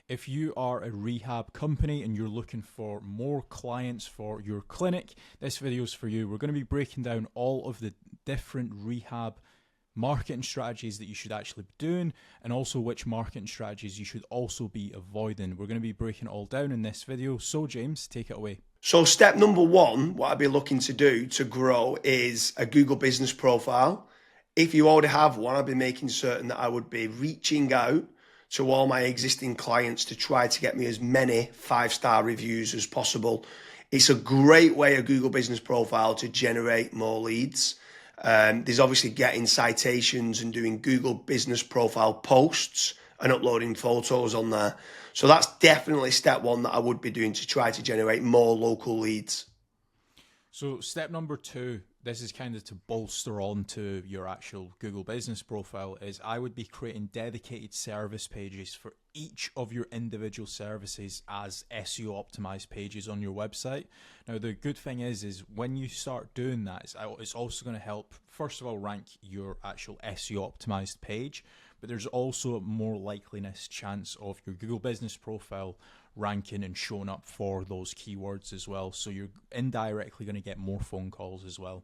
If you are a rehab company and you're looking for more clients for your clinic, this video is for you. We're going to be breaking down all of the different rehab marketing strategies that you should actually be doing, and also which marketing strategies you should also be avoiding. We're going to be breaking it all down in this video. So James, take it away. So step number one, what I'd be looking to do to grow is a Google business profile. If you already have one, I'd be making certain that I would be reaching out to all my existing clients to try to get me as many 5-star reviews as possible. It's a great way, a Google business profile, to generate more leads. There's obviously getting citations and doing Google business profile posts and uploading photos on there. So that's definitely step one that I would be doing to try to generate more local leads. So step number two, this is kind of to bolster on to your actual Google business profile, is I would be creating dedicated service pages for each of your individual services as SEO optimized pages on your website. Now, the good thing is when you start doing that, it's also going to help, first of all, rank your actual SEO optimized page, but there's also a more likeliness chance of your Google business profile ranking and showing up for those keywords as well. So you're indirectly going to get more phone calls as well.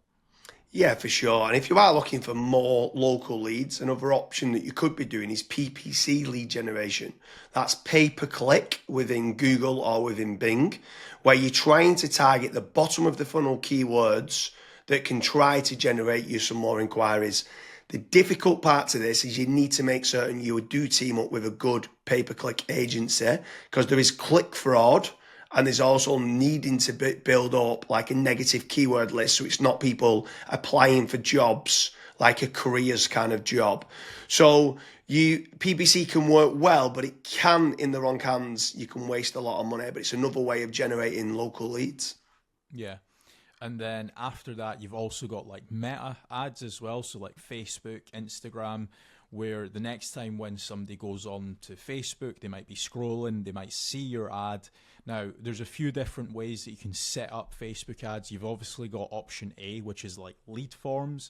Yeah, for sure. And if you are looking for more local leads, another option that you could be doing is PPC lead generation. That's pay-per-click within Google or within Bing, where you're trying to target the bottom of the funnel keywords that can try to generate you some more inquiries. The difficult part to this is you need to make certain you do team up with a good pay-per-click agency, because there is click fraud. And there's also needing to build up like a negative keyword list, so it's not people applying for jobs like a careers kind of job. So PPC can work well, but it can, in the wrong hands, you can waste a lot of money. But it's another way of generating local leads. Yeah. And then after that, you've also got like meta ads as well. So like Facebook, Instagram, where the next time when somebody goes on to Facebook, they might be scrolling, they might see your ad. Now, there's a few different ways that you can set up Facebook ads. You've obviously got option A, which is like lead forms,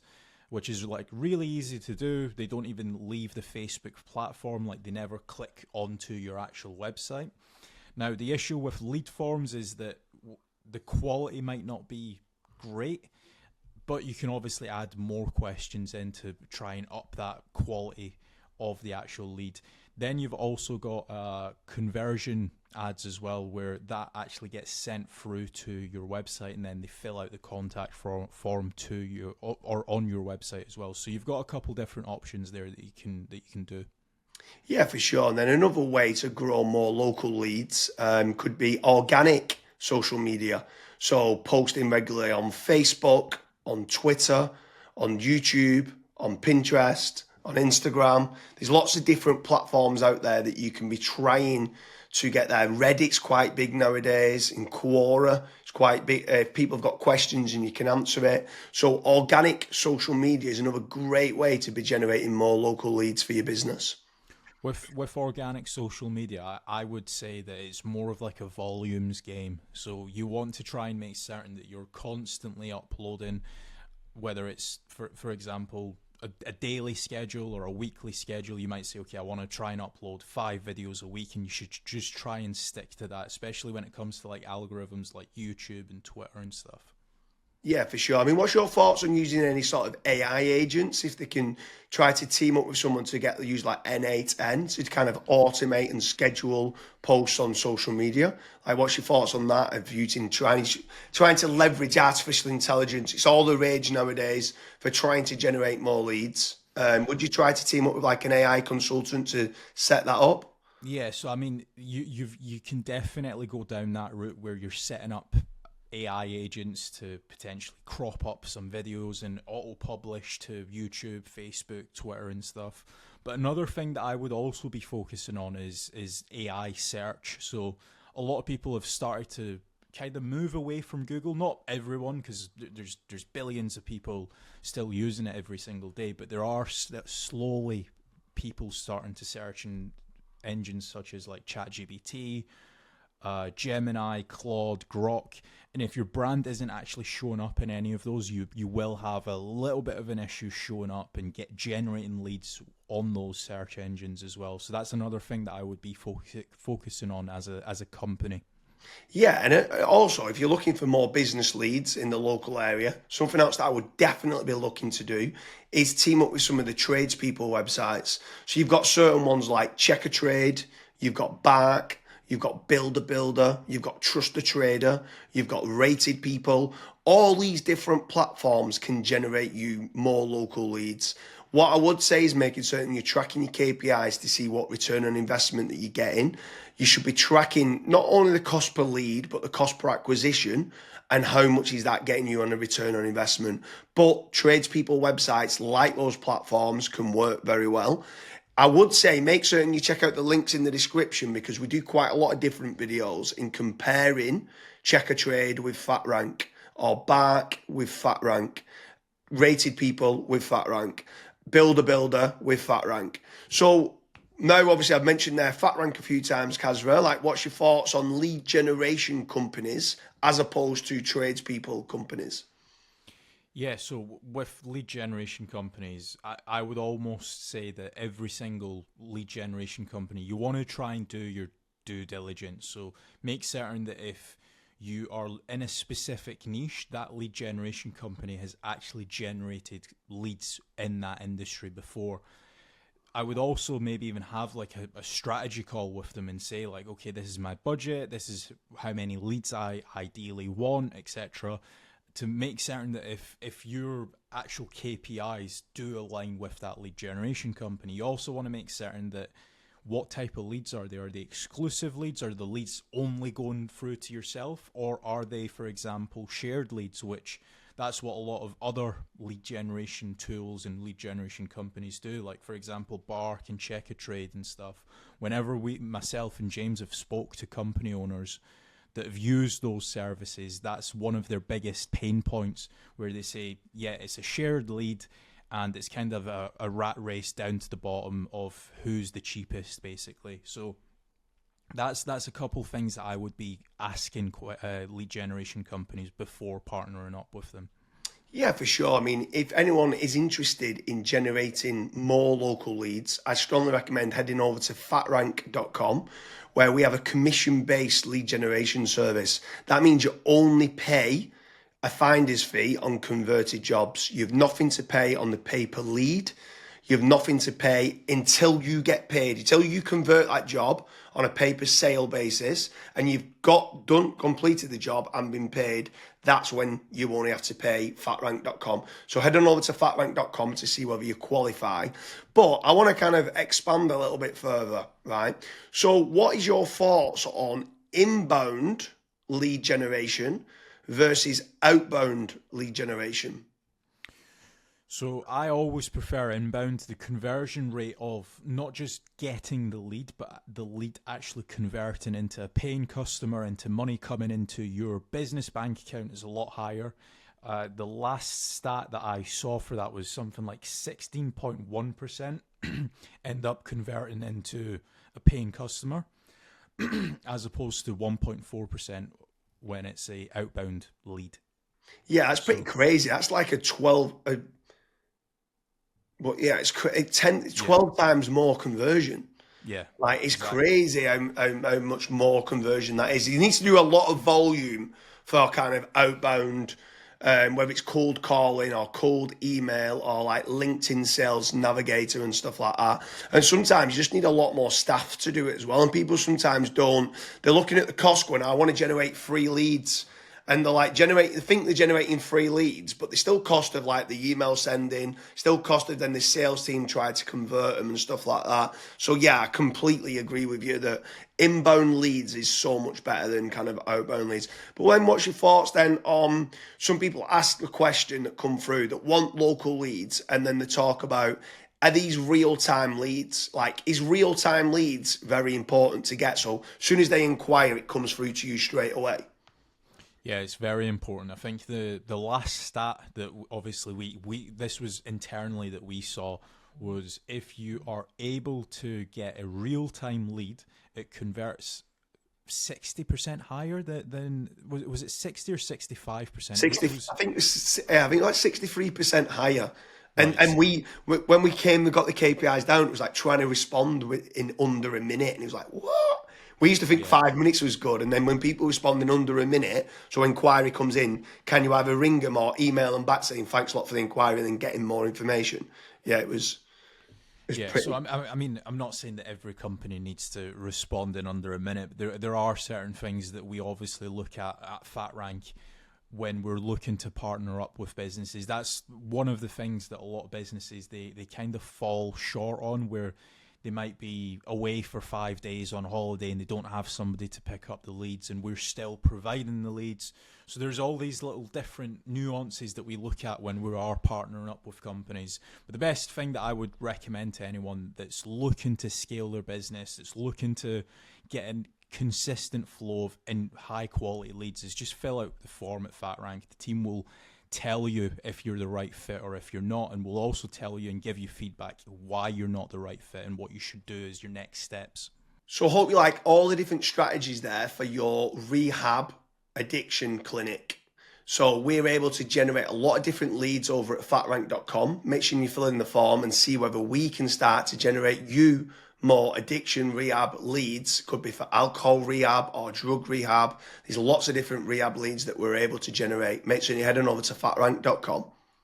which is like really easy to do. They don't even leave the Facebook platform, like they never click onto your actual website. Now, the issue with lead forms is that the quality might not be great, but you can obviously add more questions in to try and up that quality of the actual lead. Then you've also got conversion ads as well, where that actually gets sent through to your website, and then they fill out the contact form to you or on your website as well. So you've got a couple different options there that you can do. Yeah, for sure. And then another way to grow more local leads could be organic social media. So posting regularly on Facebook, on Twitter, on YouTube, on Pinterest, on Instagram. There's lots of different platforms out there that you can be trying to get there. Reddit's quite big nowadays. In Quora, it's quite big. If people have got questions and you can answer it. So organic social media is another great way to be generating more local leads for your business. With organic social media, I would say that it's more of like a volumes game. So you want to try and make certain that you're constantly uploading, whether it's, for example, a daily schedule or a weekly schedule. You might say, okay, I want to try and upload 5 videos a week, and you should just try and stick to that, especially when it comes to like algorithms like YouTube and Twitter and stuff. Yeah, for sure. I mean, what's your thoughts on using any sort of AI agents, if they can try to team up with someone to use like N8N to kind of automate and schedule posts on social media? Like, what's your thoughts on that, of using trying to leverage artificial intelligence? It's all the rage nowadays for trying to generate more leads. Would you try to team up with like an AI consultant to set that up? Yeah, so I mean, you can definitely go down that route where you're setting up AI agents to potentially crop up some videos and auto-publish to YouTube, Facebook, Twitter and stuff. But another thing that I would also be focusing on is AI search. So a lot of people have started to kind of move away from Google. Not everyone, because there's billions of people still using it every single day, but there are slowly people starting to search in engines such as like ChatGPT, Gemini, Claude, Grok. And if your brand isn't actually showing up in any of those, you will have a little bit of an issue showing up and generating leads on those search engines as well. So that's another thing that I would be focusing on as a company. Yeah, and also if you're looking for more business leads in the local area, something else that I would definitely be looking to do is team up with some of the tradespeople websites. So you've got certain ones like Check a Trade, you've got Bark, you've got Builder Builder, you've got Trust a Trader, you've got Rated People. All these different platforms can generate you more local leads. What I would say is making certain you're tracking your KPIs to see what return on investment that you're getting. You should be tracking not only the cost per lead, but the cost per acquisition and how much is that getting you on a return on investment. But tradespeople websites like those platforms can work very well. I would say make certain you check out the links in the description because we do quite a lot of different videos in comparing Check a Trade with FatRank or Bark with FatRank, Rated People with FatRank, Builder with FatRank. So now, obviously, I've mentioned there FatRank a few times, Kasra. Like, what's your thoughts on lead generation companies as opposed to tradespeople companies? Yeah, so with lead generation companies, I would almost say that every single lead generation company, you want to try and do your due diligence. So make certain that if you are in a specific niche, that lead generation company has actually generated leads in that industry before. I would also maybe even have like a strategy call with them and say like, okay, this is my budget, this is how many leads I ideally want, etc. To make certain that if your actual KPIs do align with that lead generation company, you also want to make certain that what type of leads are they? Are they exclusive leads? Are the leads only going through to yourself? Or are they, for example, shared leads, which that's what a lot of other lead generation tools and lead generation companies do. Like, for example, Bark and Check a Trade and stuff. Whenever myself and James have spoke to company owners that have used those services, that's one of their biggest pain points where they say, yeah, it's a shared lead and it's kind of a rat race down to the bottom of who's the cheapest, basically. So that's a couple things that I would be asking lead generation companies before partnering up with them. Yeah, for sure. I mean, if anyone is interested in generating more local leads, I strongly recommend heading over to fatrank.com, where we have a commission-based lead generation service. That means you only pay a finder's fee on converted jobs. You have nothing to pay on the pay per lead. You have nothing to pay until you get paid, until you convert that job on a pay per sale basis and you've completed the job and been paid. That's when you only have to pay fatrank.com. So head on over to fatrank.com to see whether you qualify. But I want to kind of expand a little bit further, right? So what is your thoughts on inbound lead generation versus outbound lead generation? So I always prefer inbound. The conversion rate of not just getting the lead, but the lead actually converting into a paying customer, into money coming into your business bank account is a lot higher. The last stat that I saw for that was something like 16.1% end up converting into a paying customer as opposed to 1.4% when it's a outbound lead. Yeah, that's pretty crazy. That's like a 12... But yeah, it's 12 times more conversion. Yeah, Like, it's exactly. crazy how much more conversion that is. You need to do a lot of volume for kind of outbound, whether it's cold calling or cold email or like LinkedIn Sales Navigator and stuff like that. And sometimes you just need a lot more staff to do it as well. And people sometimes don't. They're looking at the cost going, I want to generate 3 leads. And they're like they think they're generating 3 leads, but they still cost of like the email sending, still cost of then the sales team try to convert them and stuff like that. So yeah, I completely agree with you that inbound leads is so much better than kind of outbound leads. But then what's your thoughts then on some people ask the question that come through that want local leads and then they talk about, are these real-time leads? Like, is real-time leads very important to get? So as soon as they inquire, it comes through to you straight away. Yeah, it's very important. I think the last stat that obviously we this was internally that we saw was if you are able to get a real-time lead, it converts 60% higher than was it 60 or 65%? 60, I think like 63% higher And Right. when we got the KPIs down, it was like trying to respond in under a minute, and it was like, what? We used to think Yeah. 5 minutes was good, and then when people respond in under a minute, so inquiry comes in, can you either ring them or email them back saying thanks a lot for the inquiry, and then getting more information? Yeah, it was Yeah, so pretty. I mean, I'm not saying that every company needs to respond in under a minute. But there are certain things that we obviously look at FatRank when we're looking to partner up with businesses. That's one of the things that a lot of businesses they kind of fall short on, where they might be away for 5 days on holiday and they don't have somebody to pick up the leads, and we're still providing the leads. So there's all these little different nuances that we look at when we are partnering up with companies. But the best thing that I would recommend to anyone that's looking to scale their business, that's looking to get a consistent flow of in high quality leads, is just fill out the form at FatRank. The team will tell you if you're the right fit or if you're not, and we'll also tell you and give you feedback why you're not the right fit and what you should do as your next steps. So I hope you like all the different strategies there for your rehab addiction clinic. So we're able to generate a lot of different leads over at fatrank.com. Make sure you fill in the form and see whether we can start to generate you more addiction rehab leads. Could be for alcohol rehab or drug rehab. There's lots of different rehab leads that we're able to generate. Make sure you head on over to fatrank.com.